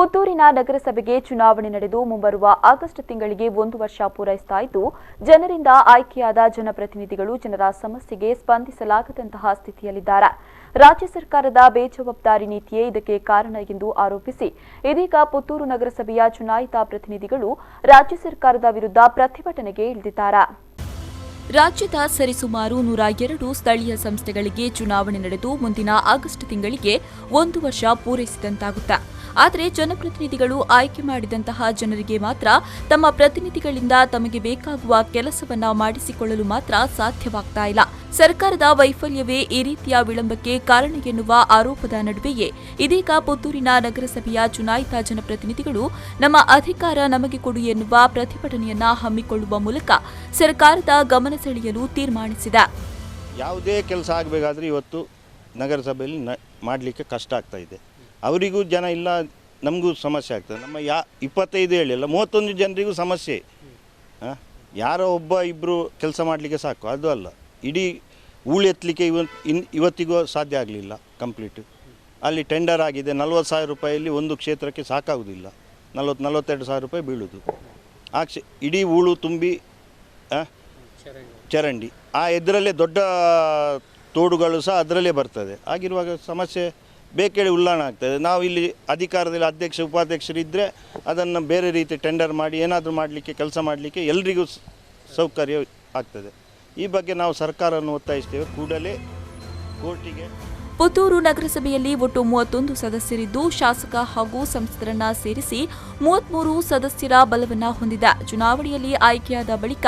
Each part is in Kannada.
ಪುತ್ತೂರಿನ ನಗರಸಭೆಗೆ ಚುನಾವಣೆ ನಡೆದು ಮುಂಬರುವ ಆಗಸ್ಟ್ ತಿಂಗಳಿಗೆ 1 ವರ್ಷ ಪೂರೈಸ್ತಾ ಇದ್ದು ಜನರಿಂದ ಆಯ್ಕೆಯಾದ ಜನಪ್ರತಿನಿಧಿಗಳು ಜನರ ಸಮಸ್ಯೆಗೆ ಸ್ಪಂದಿಸಲಾಗದಂತಹ ಸ್ಥಿತಿಯಲ್ಲಿದ್ದಾರೆ. ರಾಜ್ಯ ಸರ್ಕಾರದ ಬೇಜವಾಬ್ದಾರಿ ನೀತಿಯೇ ಇದಕ್ಕೆ ಕಾರಣ ಎಂದು ಆರೋಪಿಸಿ ಇದೀಗ ಪುತ್ತೂರು ನಗರಸಭೆಯ ಚುನಾಯಿತ ಪ್ರತಿನಿಧಿಗಳು ರಾಜ್ಯ ಸರ್ಕಾರದ ವಿರುದ್ಧ ಪ್ರತಿಭಟನೆಗೆ ಇಳಿದಿದ್ದಾರೆ. ರಾಜ್ಯದ ಸರಿಸುಮಾರು 102 ಸ್ಥಳೀಯ ಸಂಸ್ಥೆಗಳಿಗೆ ಚುನಾವಣೆ ನಡೆದು ಮುಂದಿನ ಆಗಸ್ಟ್ ತಿಂಗಳಿಗೆ 1 ವರ್ಷ ಪೂರೈಸಿದಂತಾಗುತ್ತೆ. ಆದರೆ ಜನಪ್ರತಿನಿಧಿಗಳು ಆಯ್ಕೆ ಮಾಡಿದಂತಹ ಜನರಿಗೆ ಮಾತ್ರ ತಮ್ಮ ಪ್ರತಿನಿಧಿಗಳಿಂದ ತಮಗೆ ಬೇಕಾಗುವ ಕೆಲಸವನ್ನ ಮಾಡಿಸಿಕೊಳ್ಳಲು ಮಾತ್ರ ಸಾಧ್ಯವಾಗ್ತಾ ಇಲ್ಲ. ಸರ್ಕಾರದ ವೈಫಲ್ಯವೇ ಈ ರೀತಿಯ ವಿಳಂಬಕ್ಕೆ ಕಾರಣ ಎನ್ನುವ ಆರೋಪದ ನಡುವೆಯೇ ಇದೀಗ ಪುತ್ತೂರಿನ ನಗರಸಭೆಯ ಚುನಾಯಿತ ಜನಪ್ರತಿನಿಧಿಗಳು ನಮ್ಮ ಅಧಿಕಾರ ನಮಗೆ ಕೊಡು ಎನ್ನುವ ಪ್ರತಿಭಟನೆಯನ್ನ ಹಮ್ಮಿಕೊಳ್ಳುವ ಮೂಲಕ ಸರ್ಕಾರದ ಗಮನ ಸೆಳೆಯಲು ತೀರ್ಮಾನಿಸಿದೆ. ಯಾವುದೇ ಕೆಲಸ ಆಗಬೇಕಾದ್ರೆ ಇವತ್ತು ನಗರಸಭೆಯಲ್ಲಿ ಮಾಡಲಿಕ್ಕೆ ಕಷ್ಟ ಆಗ್ತಾ ಇದೆ. ಅವರಿಗೂ ಜನ ಇಲ್ಲ, ನಮಗೂ ಸಮಸ್ಯೆ ಆಗ್ತದೆ. ನಮ್ಮ 25 ಹೇಳಿಲ್ಲ 31 ಜನರಿಗೂ ಸಮಸ್ಯೆ. ಯಾರೋ ಒಬ್ಬ ಇಬ್ಬರು ಕೆಲಸ ಮಾಡಲಿಕ್ಕೆ ಸಾಕು, ಅದು ಅಲ್ಲ. ಇಡೀ ಹೂಳು ಎತ್ತಲಿಕ್ಕೆ ಇವತ್ತಿಗೂ ಸಾಧ್ಯ ಆಗಲಿಲ್ಲ ಕಂಪ್ಲೀಟ್. ಅಲ್ಲಿ ಟೆಂಡರ್ ಆಗಿದೆ, 40,000 ರೂಪಾಯಲ್ಲಿ ಒಂದು ಕ್ಷೇತ್ರಕ್ಕೆ ಸಾಕಾಗುವುದಿಲ್ಲ. 42 ಸಾವಿರ ರೂಪಾಯಿ ಬೀಳುವುದು. ಇಡೀ ಹೂಳು ತುಂಬಿ ಚರಂಡಿ, ಇದರಲ್ಲೇ ದೊಡ್ಡ ತೋಡುಗಳು ಸಹ ಅದರಲ್ಲೇ ಬರ್ತದೆ. ಆಗಿರುವಾಗ ಸಮಸ್ಯೆ ಬೇಕೇಳಿ ಉಲ್ಲಾಣ ಆಗ್ತದೆ. ನಾವು ಇಲ್ಲಿ ಅಧಿಕಾರದಲ್ಲಿ ಅಧ್ಯಕ್ಷ ಉಪಾಧ್ಯಕ್ಷರಿದ್ದರೆ ಅದನ್ನು ಬೇರೆ ರೀತಿ ಟೆಂಡರ್ ಮಾಡಿ ಏನಾದರೂ ಮಾಡಲಿಕ್ಕೆ ಕೆಲಸ ಮಾಡಲಿಕ್ಕೆ ಎಲ್ರಿಗೂ ಸೌಕರ್ಯ ಆಗ್ತದೆ. ಈ ಬಗ್ಗೆ ನಾವು ಸರ್ಕಾರವನ್ನು ಒತ್ತಾಯಿಸ್ತೇವೆ, ಕೂಡಲೇ ಕೋರ್ಟಿಗೆ. ಪುತ್ತೂರು ನಗರಸಭೆಯಲ್ಲಿ ಒಟ್ಟು 31 ಸದಸ್ಯರಿದ್ದು ಶಾಸಕ ಹಾಗೂ ಸಂಸದರನ್ನ ಸೇರಿಸಿ 33 ಸದಸ್ಯರ ಬಲವನ್ನ ಹೊಂದಿದೆ. ಚುನಾವಣೆಯಲ್ಲಿ ಆಯ್ಕೆಯಾದ ಬಳಿಕ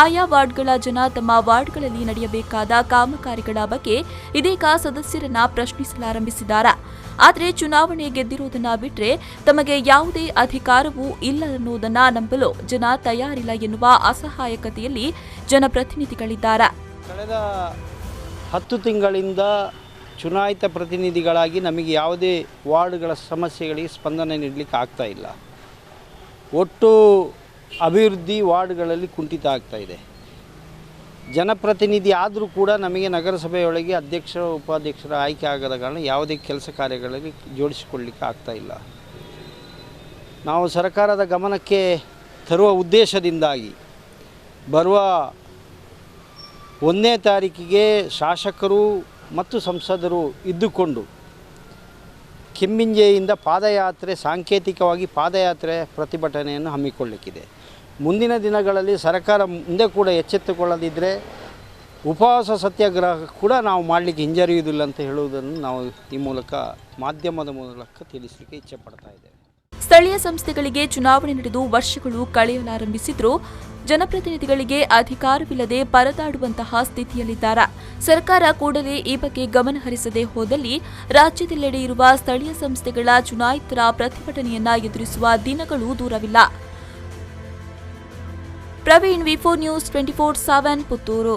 ಆಯಾ ವಾರ್ಡ್ಗಳ ಜನ ತಮ್ಮ ವಾರ್ಡ್ಗಳಲ್ಲಿ ನಡೆಯಬೇಕಾದ ಕಾಮಗಾರಿಗಳ ಬಗ್ಗೆ ಇದೀಗ ಸದಸ್ಯರನ್ನ ಪ್ರಶ್ನಿಸಲಾರಂಭಿಸಿದ್ದಾರೆ. ಆದರೆ ಚುನಾವಣೆ ಗೆದ್ದಿರುವುದನ್ನ ಬಿಟ್ಟರೆ ತಮಗೆ ಯಾವುದೇ ಅಧಿಕಾರವೂ ಇಲ್ಲ ಅನ್ನೋದನ್ನ ನಂಬಲು ಜನ ತಯಾರಿಲ್ಲ ಎನ್ನುವ ಅಸಹಾಯಕತೆಯಲ್ಲಿ ಜನಪ್ರತಿನಿಧಿಗಳಿದ್ದಾರೆ. ಕಳೆದ 10 ತಿಂಗಳಿಂದ ಚುನಾಯಿತ ಪ್ರತಿನಿಧಿಗಳಾಗಿ ನಮಗೆ ಯಾವುದೇ ವಾರ್ಡ್ಗಳ ಸಮಸ್ಯೆಗಳಿಗೆ ಸ್ಪಂದನೆ ನೀಡಲಿಕ್ಕೆ ಆಗ್ತಾ ಇಲ್ಲ. ಒಟ್ಟು ಅಭಿವೃದ್ಧಿ ವಾರ್ಡ್ಗಳಲ್ಲಿ ಕುಂಠಿತ ಆಗ್ತಾ ಇದೆ. ಜನಪ್ರತಿನಿಧಿ ಆದರೂ ಕೂಡ ನಮಗೆ ನಗರಸಭೆಯೊಳಗೆ ಅಧ್ಯಕ್ಷರ ಉಪಾಧ್ಯಕ್ಷರ ಆಯ್ಕೆ ಆಗದ ಕಾರಣ ಯಾವುದೇ ಕೆಲಸ ಕಾರ್ಯಗಳಲ್ಲಿ ಜೋಡಿಸಿಕೊಳ್ಳಲಿಕ್ಕೆ ಆಗ್ತಾ ಇಲ್ಲ. ನಾವು ಸರ್ಕಾರದ ಗಮನಕ್ಕೆ ತರುವ ಉದ್ದೇಶದಿಂದಾಗಿ ಬರುವ 1ನೇ ತಾರೀಕಿಗೆ ಶಾಸಕರು ಮತ್ತು ಸಂಸದರು ಇದ್ದುಕೊಂಡು ಕೆಮ್ಮಿಂಜೆಯಿಂದ ಪಾದಯಾತ್ರೆ, ಸಾಂಕೇತಿಕವಾಗಿ ಪಾದಯಾತ್ರೆ ಪ್ರತಿಭಟನೆಯನ್ನು ಹಮ್ಮಿಕೊಳ್ಳಲಿಕ್ಕಿದೆ. ಮುಂದಿನ ದಿನಗಳಲ್ಲಿ ಸರ್ಕಾರ ಮುಂದೆ ಕೂಡ ಎಚ್ಚೆತ್ತುಕೊಳ್ಳದಿದ್ದರೆ ಉಪವಾಸ ಸತ್ಯಾಗ್ರಹ ಕೂಡ ನಾವು ಮಾಡಲಿಕ್ಕೆ ಹಿಂಜರಿಯುವುದಿಲ್ಲ ಅಂತ ಹೇಳುವುದನ್ನು ನಾವು ಈ ಮೂಲಕ ಮಾಧ್ಯಮದ ಮೂಲಕ ತಿಳಿಸಲಿಕ್ಕೆ ಇಚ್ಛೆ ಪಡ್ತಾ ಇದ್ದೇವೆ. ಸ್ಥಳೀಯ ಸಂಸ್ಥೆಗಳಿಗೆ ಚುನಾವಣೆ ನಡೆದು ವರ್ಷಗಳು ಕಳೆಯಲಾರಂಭಿಸಿದ್ರೂ ಜನಪ್ರತಿನಿಧಿಗಳಿಗೆ ಅಧಿಕಾರವಿಲ್ಲದೆ ಪರದಾಡುವಂತಹ ಸ್ಥಿತಿಯಲ್ಲಿದ್ದಾರೆ. ಸರ್ಕಾರ ಕೂಡಲೇ ಈ ಬಗ್ಗೆ ಗಮನ ಹರಿಸದೆ ಹೋದಲ್ಲಿ ರಾಜ್ಯದೆಲ್ಲೆಡೆ ಇರುವ ಸ್ಥಳೀಯ ಸಂಸ್ಥೆಗಳ ಚುನಾಯಿತರ ಪ್ರತಿಭಟನೆಯನ್ನ ಎದುರಿಸುವ ದಿನಗಳು ದೂರವಿಲ್ಲ. ಪ್ರವೀಣ್, ವಿ4 ನ್ಯೂಸ್ 24/7 ಪುತ್ತೂರು.